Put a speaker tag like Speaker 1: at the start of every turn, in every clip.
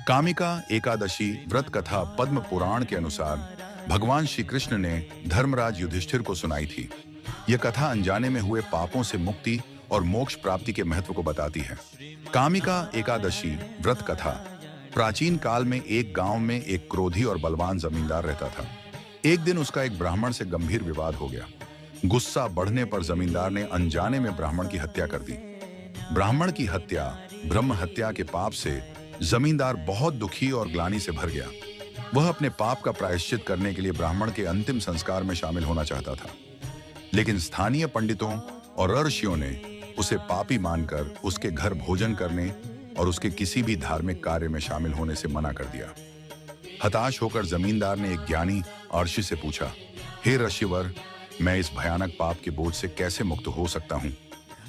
Speaker 1: कामिका एकादशी व्रत कथा पद्म पुराण के अनुसार भगवान श्री कृष्ण ने धर्मराज युधिष्ठिर को सुनाई थी। यह कथा अनजाने में हुए पापों से मुक्ति और मोक्ष प्राप्ति के महत्व को बताती है। कामिका एकादशी व्रत कथा। प्राचीन काल में एक गांव में एक क्रोधी और बलवान जमींदार रहता था। एक दिन उसका एक ब्राह्मण से गंभीर विवाद हो गया। गुस्सा बढ़ने पर जमींदार ने अनजाने में ब्राह्मण की हत्या कर दी। ब्राह्मण की हत्या ब्रह्म हत्या के पाप से जमींदार बहुत दुखी और ग्लानि से भर गया। वह अपने पाप का प्रायश्चित करने के लिए ब्राह्मण के अंतिम संस्कार में शामिल होना चाहता था, लेकिन स्थानीय पंडितों और ऋषियों ने उसे पापी मानकर उसके घर भोजन करने और उसके किसी भी धार्मिक कार्य में शामिल होने से मना कर दिया। हताश होकर जमींदार ने एक ज्ञानी ऋषि से पूछा, हे ऋषिवर, मैं इस भयानक पाप के बोझ से कैसे मुक्त हो सकता हूँ?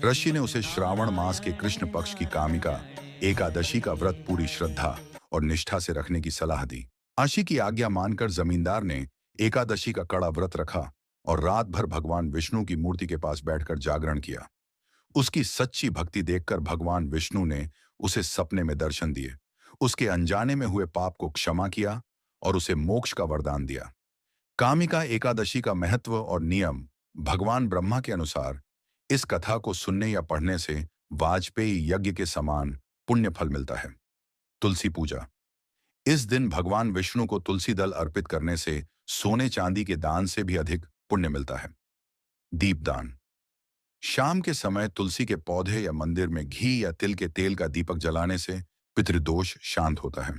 Speaker 1: ऋषि ने उसे श्रावण मास के कृष्ण पक्ष की कामिका एकादशी का व्रत पूरी श्रद्धा और निष्ठा से रखने की सलाह दी। ऋषि की आज्ञा मानकर जमींदार ने एकादशी का कड़ा व्रत रखा और रात भर भगवान विष्णु की मूर्ति के पास बैठकर जागरण किया। उसकी सच्ची भक्ति देखकर भगवान विष्णु ने उसे सपने में दर्शन दिए, उसके अनजाने में हुए पाप को क्षमा किया और उसे मोक्ष का वरदान दिया। कामिका एकादशी का महत्व और नियम। भगवान ब्रह्मा के अनुसार इस कथा को सुनने या पढ़ने से वाजपेयी यज्ञ के समान पुण्य फल मिलता है। तुलसी पूजा। इस दिन भगवान विष्णु को तुलसी दल अर्पित करने से सोने चांदी के दान से भी अधिक पुण्य मिलता है। दीपदान। शाम के समय तुलसी के पौधे या मंदिर में घी या तिल के तेल का दीपक जलाने से पितृदोष शांत होता है।